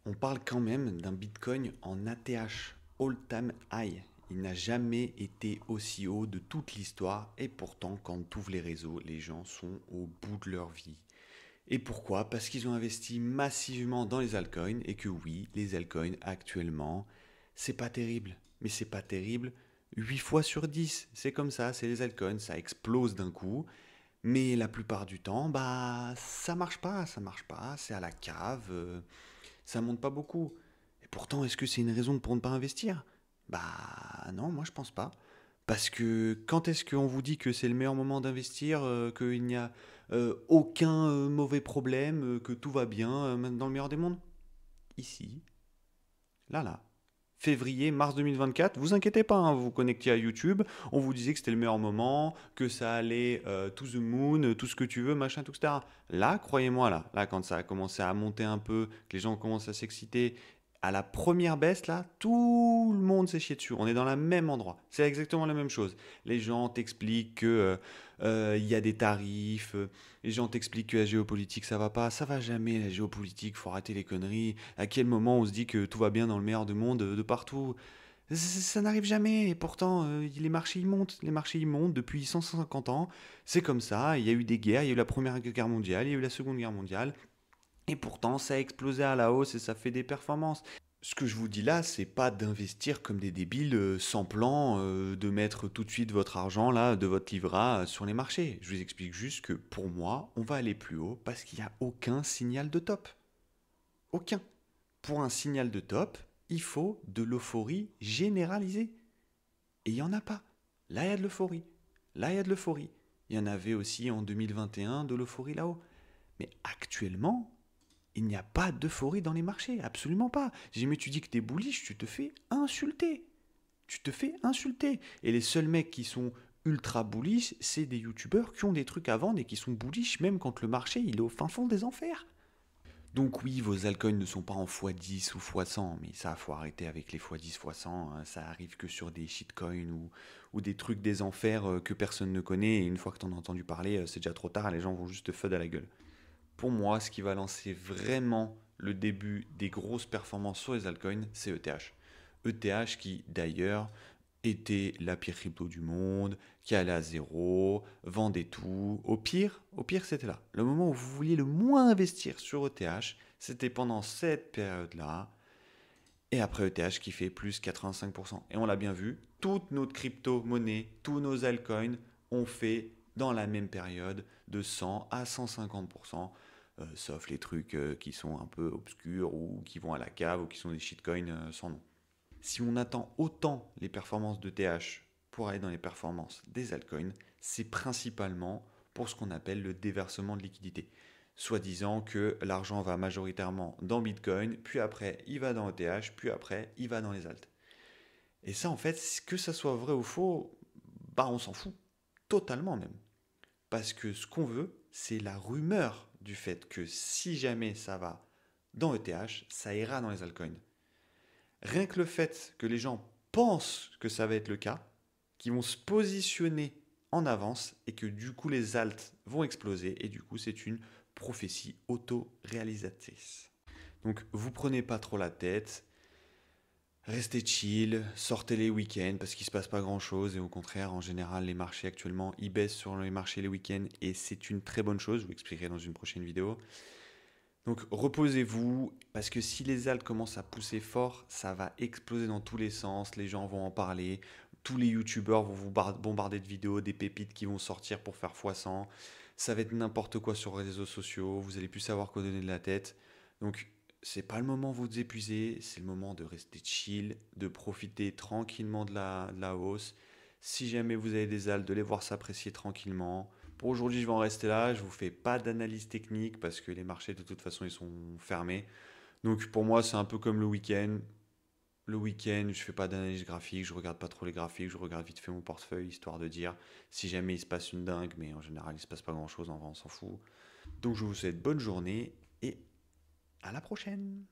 On parle quand même d'un Bitcoin en ATH, all-time high. Il n'a jamais été aussi haut de toute l'histoire et pourtant quand tu ouvres les réseaux, les gens sont au bout de leur vie. Et pourquoi? Parce qu'ils ont investi massivement dans les altcoins et que oui, les altcoins actuellement, c'est pas terrible. Mais c'est pas terrible 8 fois sur 10. C'est comme ça, c'est les altcoins, ça explose d'un coup. Mais la plupart du temps, bah ça marche pas, c'est à la cave, ça monte pas beaucoup. Et pourtant, est-ce que c'est une raison pour ne pas investir? Bah non, moi je pense pas. Parce que quand est-ce qu'on vous dit que c'est le meilleur moment d'investir, qu'il n'y a aucun mauvais problème, que tout va bien dans le meilleur des mondes? Ici, là. Février, mars 2024, vous inquiétez pas, hein, vous vous connectiez à YouTube, on vous disait que c'était le meilleur moment, que ça allait to the moon, tout ce que tu veux, machin, tout, etc. Là, croyez-moi, là, quand ça a commencé à monter un peu, que les gens commencent à s'exciter, à la première baisse, là, tout le monde s'est chié dessus. On est dans le même endroit. C'est exactement la même chose. Les gens t'expliquent que il y a des tarifs, les gens t'expliquent que la géopolitique ça va pas. Ça va jamais la géopolitique, faut arrêter les conneries. À quel moment on se dit que tout va bien dans le meilleur du monde de partout? Ça n'arrive jamais, et pourtant les marchés ils montent depuis 150 ans, c'est comme ça, il y a eu des guerres, il y a eu la Première Guerre mondiale, il y a eu la Seconde Guerre mondiale, et pourtant, ça a explosé à la hausse et ça fait des performances. Ce que je vous dis là, c'est pas d'investir comme des débiles sans plan, de mettre tout de suite votre argent là, de votre livret sur les marchés. Je vous explique juste que pour moi, on va aller plus haut parce qu'il n'y a aucun signal de top. Aucun. Pour un signal de top, il faut de l'euphorie généralisée. Et il n'y en a pas. Là, il y a de l'euphorie. Là, il y a de l'euphorie. Il y en avait aussi en 2021 de l'euphorie là-haut. Mais actuellement, il n'y a pas d'euphorie dans les marchés, absolument pas. Si jamais tu dis que t'es bullish, tu te fais insulter. Tu te fais insulter. Et les seuls mecs qui sont ultra bullish, c'est des youtubeurs qui ont des trucs à vendre et qui sont bullish même quand le marché il est au fin fond des enfers. Donc oui, vos altcoins ne sont pas en x10 ou x100, mais ça, faut arrêter avec les x10, x100. Hein, ça arrive que sur des shitcoins ou des trucs des enfers que personne ne connaît. Et une fois que t'en as entendu parler, c'est déjà trop tard, les gens vont juste te FUD à la gueule. Pour moi, ce qui va lancer vraiment le début des grosses performances sur les altcoins, c'est ETH. ETH qui, d'ailleurs, était la pire crypto du monde, qui allait à zéro, vendait tout. Au pire, c'était là. Le moment où vous vouliez le moins investir sur ETH, c'était pendant cette période-là. Et après ETH qui fait plus 85%. Et on l'a bien vu, toutes nos crypto-monnaies, tous nos altcoins ont fait dans la même période de 100 à 150%, sauf les trucs qui sont un peu obscurs ou qui vont à la cave ou qui sont des shitcoins sans nom. Si on attend autant les performances de TH pour aller dans les performances des altcoins, c'est principalement pour ce qu'on appelle le déversement de liquidité. Soit disant que l'argent va majoritairement dans Bitcoin, puis après il va dans ETH, puis après il va dans les alts. Et ça en fait, que ça soit vrai ou faux, bah on s'en fout. Totalement même. Parce que ce qu'on veut, c'est la rumeur du fait que si jamais ça va dans ETH, ça ira dans les altcoins. Rien que le fait que les gens pensent que ça va être le cas, qu'ils vont se positionner en avance et que du coup les alts vont exploser et du coup c'est une prophétie auto-réalisatrice. Donc vous prenez pas trop la tête, restez chill, sortez les week-ends parce qu'il se passe pas grand chose et au contraire en général les marchés actuellement ils baissent sur les marchés les week-ends et c'est une très bonne chose, je vous expliquerai dans une prochaine vidéo. Donc reposez-vous, parce que si les altes commencent à pousser fort, ça va exploser dans tous les sens, les gens vont en parler, tous les youtubeurs vont vous bombarder de vidéos, des pépites qui vont sortir pour faire x100, ça va être n'importe quoi sur les réseaux sociaux, vous allez plus savoir quoi donner de la tête. Donc c'est pas le moment de vous épuiser, c'est le moment de rester chill, de profiter tranquillement de la hausse. Si jamais vous avez des altes, de les voir s'apprécier tranquillement. Pour aujourd'hui, je vais en rester là. Je ne vous fais pas d'analyse technique parce que les marchés, de toute façon, ils sont fermés. Donc pour moi, c'est un peu comme le week-end. Le week-end, je ne fais pas d'analyse graphique, je regarde pas trop les graphiques, je regarde vite fait mon portefeuille, histoire de dire si jamais il se passe une dingue, mais en général, il se passe pas grand-chose, en vrai, on s'en fout. Donc je vous souhaite bonne journée et à la prochaine.